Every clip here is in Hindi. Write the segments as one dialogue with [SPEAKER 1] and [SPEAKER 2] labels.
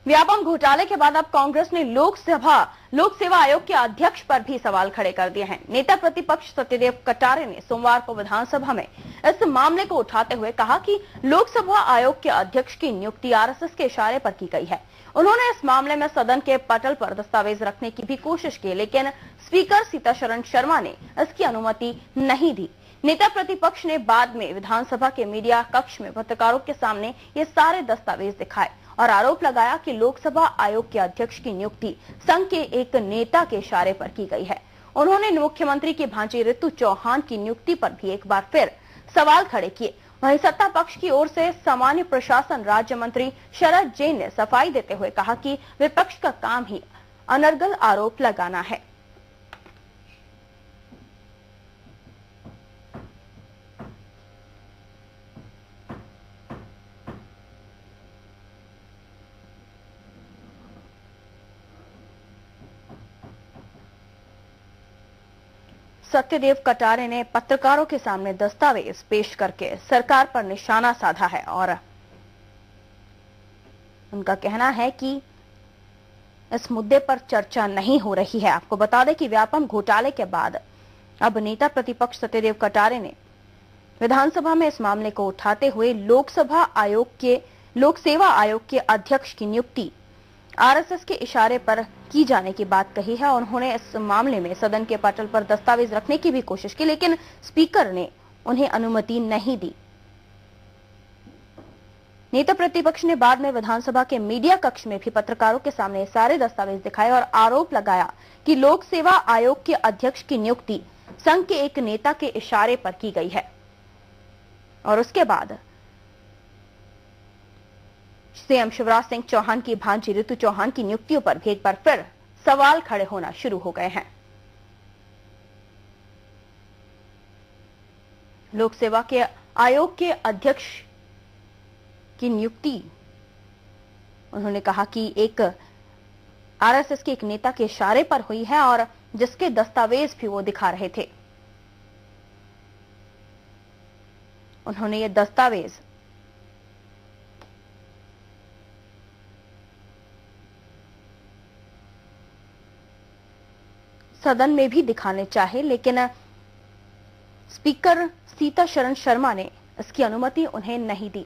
[SPEAKER 1] व्यापम घोटाले के बाद अब कांग्रेस ने लोक सेवा आयोग के अध्यक्ष पर भी सवाल खड़े कर दिए हैं। नेता प्रतिपक्ष सत्यदेव कटारे ने सोमवार को विधानसभा में इस मामले को उठाते हुए कहा कि लोकसभा आयोग के अध्यक्ष की नियुक्ति आरएसएस के इशारे पर की गई है। उन्होंने इस मामले में सदन के पटल पर दस्तावेज रखने की भी कोशिश की, लेकिन स्पीकर सीतासरण शर्मा ने इसकी अनुमति नहीं दी। नेता प्रतिपक्ष ने बाद में विधानसभा के मीडिया कक्ष में पत्रकारों के सामने ये सारे दस्तावेज दिखाए और आरोप लगाया कि लोकसभा आयोग के अध्यक्ष की नियुक्ति संघ के एक नेता के इशारे पर की गई है। उन्होंने मुख्यमंत्री की भांजी रितु चौहान की नियुक्ति पर भी एक बार फिर सवाल खड़े किए। वहीं सत्ता पक्ष की ओर से सामान्य प्रशासन राज्य मंत्री शरद जैन ने सफाई देते हुए कहा कि विपक्ष का काम ही अनर्गल आरोप लगाना है। सत्यदेव कटारे ने पत्रकारों के सामने दस्तावेज पेश करके सरकार पर निशाना साधा है और उनका कहना है कि इस मुद्दे पर चर्चा नहीं हो रही है। आपको बता दें कि व्यापम घोटाले के बाद अब नेता प्रतिपक्ष सत्यदेव कटारे ने विधानसभा में इस मामले को उठाते हुए लोक सेवा आयोग के अध्यक्ष की नियुक्ति आरएसएस के इशारे पर की जाने की बात कही है। उन्होंने इस मामले में सदन के पटल पर दस्तावेज रखने की भी कोशिश की, लेकिन स्पीकर ने उन्हें अनुमति नहीं दी। नेता प्रतिपक्ष ने बाद में विधानसभा के मीडिया कक्ष में भी पत्रकारों के सामने सारे दस्तावेज दिखाए और आरोप लगाया कि लोक सेवा आयोग के अध्यक्ष की नियुक्ति संघ के एक नेता के इशारे पर की गई है। और उसके बाद सीएम शिवराज सिंह चौहान की भांजी रितु चौहान की नियुक्तियों पर भी एक बार फिर सवाल खड़े होना शुरू हो गए हैं। लोक सेवा के आयोग के अध्यक्ष की नियुक्ति उन्होंने कहा कि एक आरएसएस के एक नेता के इशारे पर हुई है और जिसके दस्तावेज भी वो दिखा रहे थे। उन्होंने ये दस्तावेज सदन में भी दिखाने चाहे, लेकिन स्पीकर सीतासरण शर्मा ने इसकी अनुमति उन्हें नहीं दी।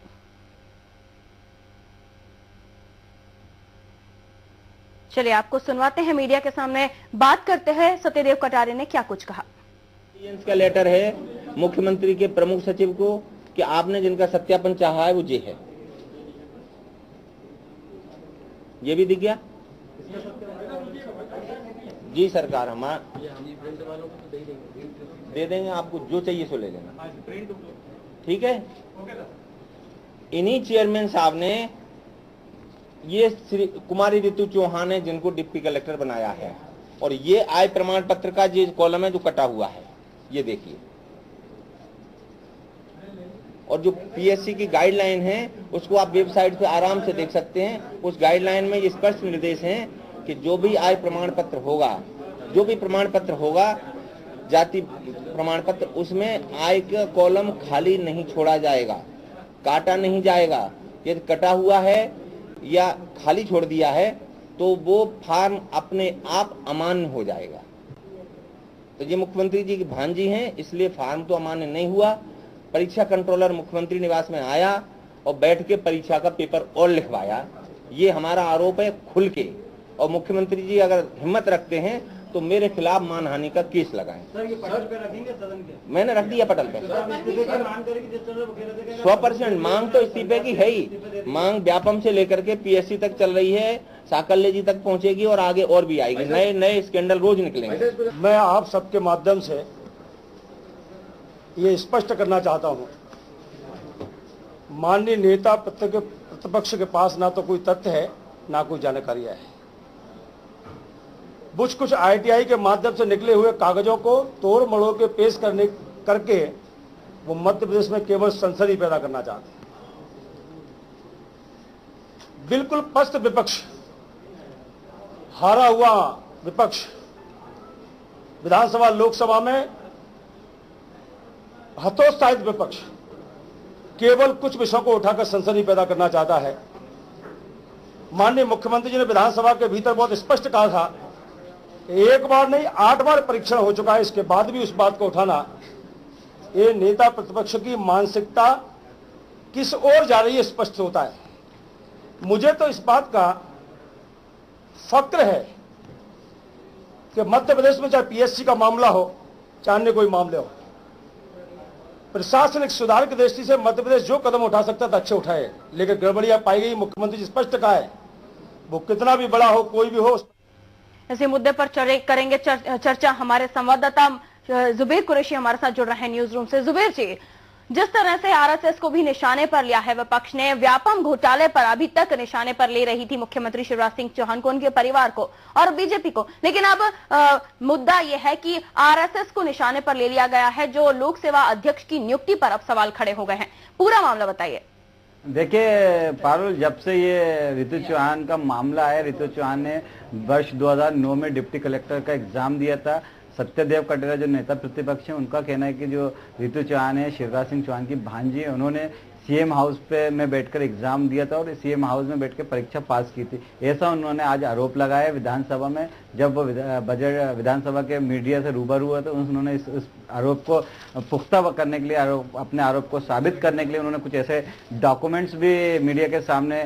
[SPEAKER 1] चलिए आपको सुनवाते हैं, मीडिया के सामने बात करते हैं सत्यदेव कटारे ने क्या कुछ कहा।
[SPEAKER 2] का लेटर है मुख्यमंत्री के प्रमुख सचिव को कि आपने जिनका सत्यापन चाहा है वो ये है, ये भी दिख गया जी। सरकार हमारा दे देंगे, आपको जो चाहिए सो ले लेना, ठीक है। इन्हीं चेयरमैन साहब ने ये श्री कुमारी रितु चौहान है जिनको डिप्टी कलेक्टर बनाया है, और ये आय प्रमाण पत्र का जो कॉलम है जो कटा हुआ है, ये देखिए। और जो पीएससी की गाइडलाइन है उसको आप वेबसाइट पे आराम से देख सकते हैं। उस गाइडलाइन में ये स्पष्ट निर्देश हैं कि जो भी आय प्रमाण पत्र होगा, जो भी प्रमाण पत्र होगा, जाति प्रमाण पत्र, उसमें आय का कॉलम खाली नहीं छोड़ा जाएगा, काटा नहीं जाएगा। यदि कटा हुआ है या खाली छोड़ दिया है तो वो फार्म अपने आप अमान्य हो जाएगा। तो ये मुख्यमंत्री जी की भांजी हैं, इसलिए फार्म तो अमान्य नहीं हुआ। परीक्षा कंट्रोलर मुख्यमंत्री निवास में आया और बैठ के परीक्षा का पेपर और लिखवाया। ये हमारा आरोप है खुल के, और मुख्यमंत्री जी अगर हिम्मत रखते हैं तो मेरे खिलाफ मानहानि का केस लगाएं। सर, ये पटल पे रखेंगे सदन के? मैंने रख दिया पटल पे। 100% मांग तो इस्तीफे की है ही। मांग व्यापम से लेकर के पीएससी तक चल रही है, साकल्य जी तक पहुंचेगी और आगे और भी आएगी। नए नए स्कैंडल रोज निकलेंगे।
[SPEAKER 3] मैं आप सबके माध्यम से ये स्पष्ट करना चाहता हूं, माननीय नेता प्रतिपक्ष के पास ना तो कोई तथ्य है ना कोई जानकारी है। कुछ आईटीआई के माध्यम से निकले हुए कागजों को तोड़ मड़ोड़ के पेश करके वो मध्य प्रदेश में केवल सनसनी पैदा करना चाहते हैं। बिल्कुल पस्त विपक्ष, हारा हुआ विपक्ष विधानसभा लोकसभा में हतोत्साहित विपक्ष केवल कुछ विषयों को उठाकर सनसनी पैदा करना चाहता है। माननीय मुख्यमंत्री जी ने विधानसभा के भीतर बहुत स्पष्ट कहा था, एक बार नहीं 8 बार परीक्षण हो चुका है, इसके बाद भी उस बात को उठाना, ये नेता प्रतिपक्ष की मानसिकता किस ओर जा रही है स्पष्ट होता है। मुझे तो इस बात का फक्र है कि मध्य प्रदेश में चाहे पीएससी का मामला हो, चाहे अन्य कोई मामले हो, प्रशासनिक सुधार की दृष्टि से मध्य प्रदेश जो कदम उठा सकता था अच्छे उठाए, लेकिन गड़बड़ियां पाई गई। मुख्यमंत्री जी स्पष्ट कहा है, वो कितना भी बड़ा हो, कोई भी हो।
[SPEAKER 1] इसी मुद्दे पर करेंगे चर्चा। हमारे संवाददाता जुबेर कुरैशी हमारे साथ जुड़ रहे हैं न्यूज रूम से। जुबेर जी, जिस तरह से आरएसएस को भी निशाने पर लिया है विपक्ष ने, व्यापम घोटाले पर अभी तक निशाने पर ले रही थी मुख्यमंत्री शिवराज सिंह चौहान को, उनके परिवार को और बीजेपी को, लेकिन अब मुद्दा यह है कि आरएसएस को निशाने पर ले लिया गया है, जो लोक सेवा अध्यक्ष की नियुक्ति पर अब सवाल खड़े हो गए हैं। पूरा मामला बताइए।
[SPEAKER 4] देखिए पारुल, जब से ये रितु चौहान का मामला है, रितु चौहान ने वर्ष 2009 में डिप्टी कलेक्टर का एग्जाम दिया था। सत्यदेव कटेरा जो नेता प्रतिपक्ष हैं, उनका कहना है कि जो रितु चौहान है शिवराज सिंह चौहान की भांजी है, उन्होंने सीएम हाउस पे में बैठकर एग्जाम दिया था और सीएम हाउस में बैठकर परीक्षा पास की थी, ऐसा उन्होंने आज आरोप लगाया विधानसभा में। जब वो बजट विधानसभा के मीडिया से रूबरू हुआ तो उन्होंने इस आरोप को पुख्ता करने के लिए, अपने आरोप को साबित करने के लिए उन्होंने कुछ ऐसे डॉक्यूमेंट्स भी मीडिया के सामने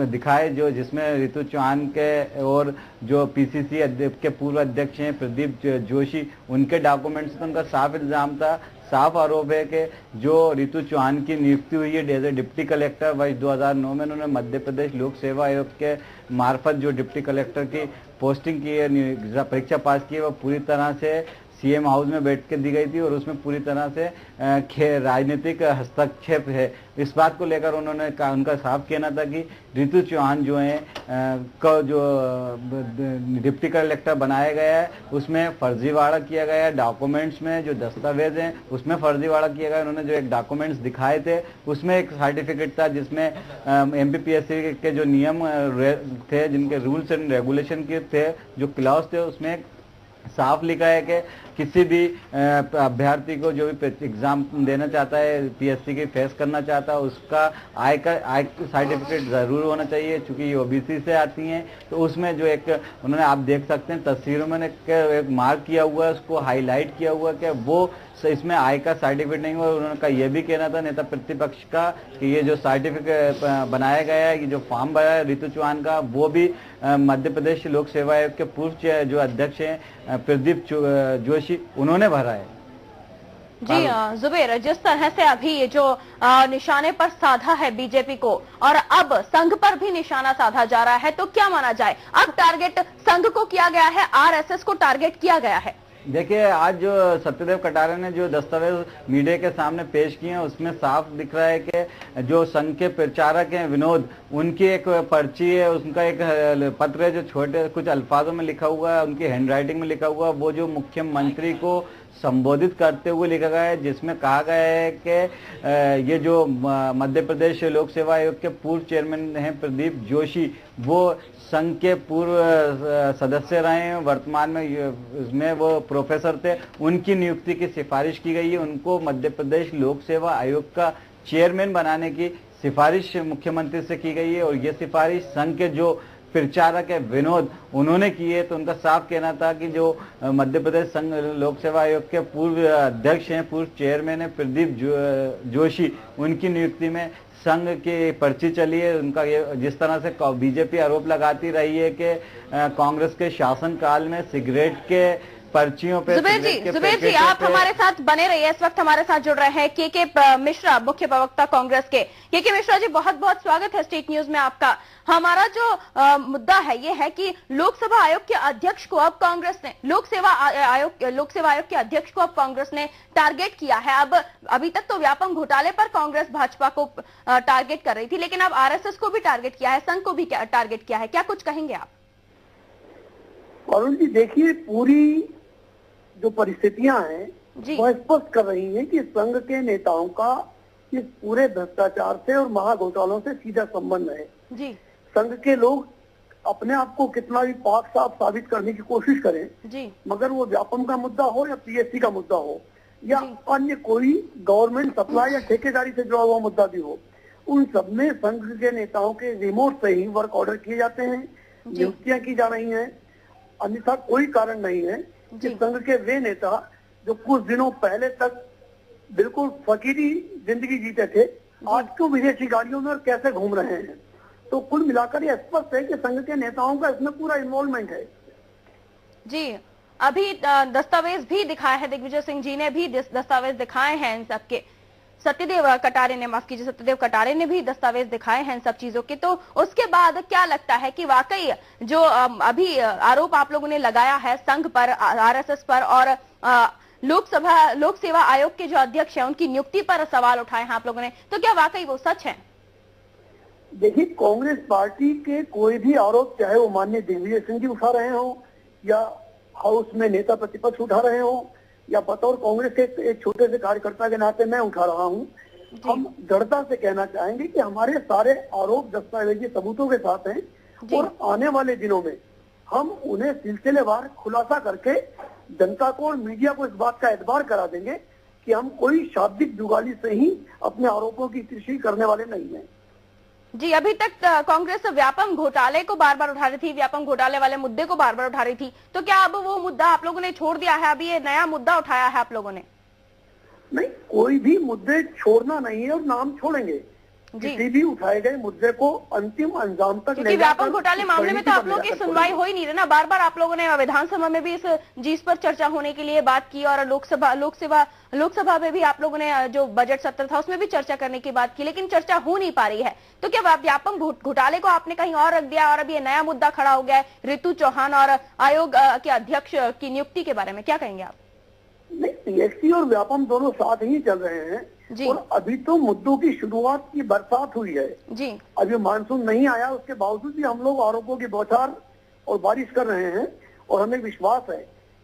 [SPEAKER 4] दिखाए जिसमें रितु चौहान के और जो पीसीसी के पूर्व अध्यक्ष हैं प्रदीप जोशी, उनके डॉक्यूमेंट्स। तो उनका साफ इल्जाम था, साफ आरोप है कि जो रितु चौहान की नियुक्ति हुई है एज ए डिप्टी कलेक्टर वर्ष 2009 में, उन्होंने मध्य प्रदेश लोक सेवा आयोग के मार्फत जो डिप्टी कलेक्टर की पोस्टिंग की है, परीक्षा पास की है, वो पूरी तरह से सीएम हाउस में बैठ के दी गई थी और उसमें पूरी तरह से राजनीतिक हस्तक्षेप है। इस बात को लेकर उन्होंने उनका साफ कहना था कि रितु चौहान जो है को जो डिप्टी कलेक्टर बनाया गया है उसमें फर्जीवाड़ा किया गया है, डॉक्यूमेंट्स में जो दस्तावेज हैं उसमें फर्जीवाड़ा किया गया। उन्होंने जो एक डॉक्यूमेंट्स दिखाए थे उसमें एक सर्टिफिकेट था जिसमें एमपीपीएससी के जो नियम थे, जिनके रूल्स एंड रेगुलेशन के थे, जो क्लॉज थे, उसमें साफ लिखा है कि किसी भी अभ्यर्थी को जो भी एग्जाम देना चाहता है, पीएससी की फेस करना चाहता है, उसका आय सर्टिफिकेट जरूर होना चाहिए। चूंकि ये ओबीसी से आती हैं तो उसमें जो एक उन्होंने, आप देख सकते हैं तस्वीरों में एक मार्क किया हुआ है, उसको हाईलाइट किया हुआ है कि वो इसमें आय का सर्टिफिकेट नहीं हुआ। उन्होंने का ये भी कहना था नेता प्रतिपक्ष का कि ये जो सर्टिफिकेट बनाया गया है, ये जो फॉर्म भरा है रितु चौहान का, वो भी मध्य प्रदेश लोक सेवा आयोग के पूर्व जो अध्यक्ष हैं प्रदीप जोशी, उन्होंने भरा है।
[SPEAKER 1] जी जुबेर, जिस तरह से अभी ये जो निशाने पर साधा है बीजेपी को और अब संघ पर भी निशाना साधा जा रहा है, तो क्या माना जाए, अब टारगेट संघ को किया गया है, आरएसएस को टारगेट किया गया है?
[SPEAKER 4] देखिए, आज जो सत्यदेव कटारे ने जो दस्तावेज मीडिया के सामने पेश किए हैं उसमें साफ दिख रहा है कि जो संघ के प्रचारक हैं विनोद, उनकी एक पर्ची है, उनका एक पत्र है जो छोटे कुछ अल्फाजों में लिखा हुआ है, उनकी हैंडराइटिंग में लिखा हुआ है, वो जो मुख्यमंत्री को संबोधित करते हुए लिखा गया है, जिसमें कहा गया है कि ये जो मध्य प्रदेश लोक सेवा आयोग के पूर्व चेयरमैन हैं प्रदीप जोशी, वो संघ के पूर्व सदस्य रहे हैं, वर्तमान में इसमें वो प्रोफेसर थे, उनकी नियुक्ति की सिफारिश की गई है। उनको मध्य प्रदेश लोक सेवा आयोग का चेयरमैन बनाने की सिफारिश मुख्यमंत्री से की गई है और ये सिफारिश संघ के जो प्रचारक है विनोद, उन्होंने की है। तो उनका साफ कहना था कि जो मध्य प्रदेश संघ लोक सेवा आयोग के पूर्व अध्यक्ष हैं, पूर्व चेयरमैन है प्रदीप जोशी, उनकी नियुक्ति में संघ की पर्ची चली है। उनका ये जिस तरह से बीजेपी आरोप लगाती रही है कि कांग्रेस के शासनकाल में सिगरेट के पर्चियों पे
[SPEAKER 1] जुबेर जी आप हमारे साथ बने रहिए। इस वक्त हमारे साथ जुड़ रहे हैं के मिश्रा, मुख्य प्रवक्ता कांग्रेस के। के मिश्रा जी, बहुत बहुत स्वागत है स्टेट न्यूज में आपका। हमारा जो मुद्दा है ये है कि लोकसभा आयोग के अध्यक्ष को अब कांग्रेस ने, लोक सेवा आयोग के अध्यक्ष को अब कांग्रेस ने टारगेट किया है। अब अभी तक तो व्यापम घोटाले पर कांग्रेस भाजपा को टारगेट कर रही थी, लेकिन अब आरएसएस को भी टारगेट किया है, संघ को भी टारगेट किया है। क्या कुछ कहेंगे आप?
[SPEAKER 5] अरुण जी, देखिए, पूरी जो परिस्थितियां हैं वो स्पष्ट कर रही हैं कि संघ के नेताओं का इस पूरे भ्रष्टाचार से और महाघोटालों से सीधा संबंध है
[SPEAKER 1] जी।
[SPEAKER 5] संघ के लोग अपने आप को कितना भी पाक साफ साबित करने की कोशिश करें
[SPEAKER 1] जी,
[SPEAKER 5] मगर वो व्यापम का मुद्दा हो या पीएससी का मुद्दा हो या अन्य कोई गवर्नमेंट सप्लाई या ठेकेदारी से जुड़ा हुआ मुद्दा भी हो, उन सब में संघ के नेताओं के रिमोट से ही वर्क ऑर्डर किए जाते हैं, नियुक्तियां की जा रही हैं। अन्यथा कोई कारण नहीं है कि संघ के वे नेता जो कुछ दिनों पहले तक बिल्कुल फकीरी जिंदगी जीते थे, आज क्यों विदेशी गाड़ियों में और कैसे घूम रहे हैं। तो कुल मिलाकर ये स्पष्ट है कि संघ के नेताओं का इसमें पूरा इन्वॉल्वमेंट है।
[SPEAKER 1] जी, अभी दस्तावेज भी दिखाया है, दिग्विजय सिंह जी ने भी दस्तावेज दिखाए हैं इन सबके। सत्यदेव कटारे ने, माफ कीजिए, सत्यदेव कटारे ने भी दस्तावेज दिखाए हैं इन सब चीजों के। तो उसके बाद क्या लगता है कि वाकई जो अभी आरोप आप लोगों ने लगाया है संघ पर, आरएसएस पर और लोक सेवा आयोग के जो अध्यक्ष हैं उनकी नियुक्ति पर सवाल उठाए हैं आप लोगों ने, तो क्या वाकई वो सच है?
[SPEAKER 5] देखिए, कांग्रेस पार्टी के कोई भी आरोप, चाहे वो माननीय दिग्विजय सिंह जी उठा रहे हो या हाउस में नेता प्रतिपक्ष उठा रहे हो या बतौर कांग्रेस के एक छोटे से कार्यकर्ता के नाते मैं उठा रहा हूं, हम दृढ़ता से कहना चाहेंगे कि हमारे सारे आरोप दस्तावेजी सबूतों के साथ हैं और आने वाले दिनों में हम उन्हें सिलसिलेवार खुलासा करके जनता को और मीडिया को इस बात का एतबार करा देंगे कि हम कोई शाब्दिक जुगाली से ही अपने आरोपों की तीसरी करने वाले नहीं हैं।
[SPEAKER 1] जी, अभी तक कांग्रेस व्यापम घोटाले को बार बार उठा रही थी, व्यापम घोटाले वाले मुद्दे को बार बार उठा रही थी, तो क्या अब वो मुद्दा आप लोगों ने छोड़ दिया है? अभी ये नया मुद्दा उठाया है आप लोगों ने?
[SPEAKER 5] नहीं, कोई भी मुद्दे छोड़ना नहीं है और नाम छोड़ेंगे। किसी भी उठाए गए मुद्दे को अंतिम अंजाम तक,
[SPEAKER 1] क्योंकि व्यापक घोटाले मामले में तो आप लोगों की सुनवाई हो ही नहीं रही ना। बार बार आप लोगों ने विधानसभा में भी इस चीज पर चर्चा होने के लिए बात की और लोकसभा में भी आप लोगों ने जो बजट सत्र था उसमें भी चर्चा करने की बात की, लेकिन चर्चा हो नहीं पा रही है। तो क्या व्यापक घोटाले को आपने कहीं और रख दिया और अब ये नया मुद्दा खड़ा हो गया है रितु चौहान और आयोग के अध्यक्ष की नियुक्ति के बारे में, क्या कहेंगे आप?
[SPEAKER 5] नहीं, पीएससी और व्यापम दोनों साथ ही चल रहे हैं और अभी तो मुद्दों की शुरुआत की बरसात हुई है जी। अभी मानसून नहीं आया, उसके बावजूद भी हम लोग आरोपों की बौछार और बारिश कर रहे हैं और हमें विश्वास है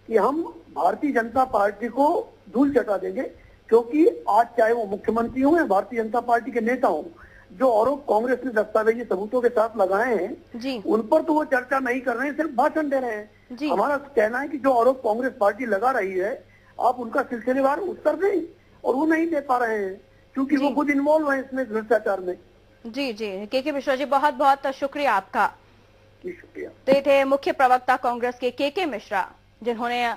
[SPEAKER 5] कि हम भारतीय जनता पार्टी को धूल चटा देंगे, क्योंकि आज चाहे वो मुख्यमंत्री हो या भारतीय जनता पार्टी के नेता हो, जो आरोप कांग्रेस ने दस्तावेजी सबूतों के साथ लगाए हैं उन पर तो वो चर्चा नहीं कर रहे हैं, सिर्फ भाषण दे रहे हैं। हमारा कहना है कि जो आरोप कांग्रेस पार्टी लगा रही है आप उनका सिलसिलेवार उत्तर दें, और वो नहीं दे पा रहे हैं क्योंकि वो खुद इन्वॉल्व है इसमें, भ्रष्टाचार में।
[SPEAKER 1] जी जी, के मिश्रा जी, बहुत बहुत शुक्रिया आपका।
[SPEAKER 5] शुक्रिया।
[SPEAKER 1] तो ये थे मुख्य प्रवक्ता कांग्रेस के मिश्रा, जिन्होंने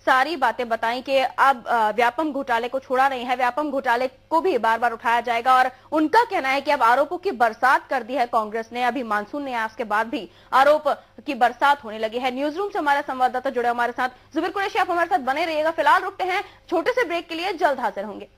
[SPEAKER 1] सारी बातें बताई कि अब व्यापम घोटाले को छोड़ा नहीं है, व्यापम घोटाले को भी बार बार उठाया जाएगा और उनका कहना है कि अब आरोपों की बरसात कर दी है कांग्रेस ने। अभी मानसून नहीं आया, उसके बाद भी आरोप की बरसात होने लगी है। न्यूज रूम से हमारे संवाददाता जुड़े हमारे साथ, जुबेर कुरैशी, आप हमारे साथ बने रहिएगा। फिलहाल रुकते हैं छोटे से ब्रेक के लिए, जल्द हाजिर होंगे।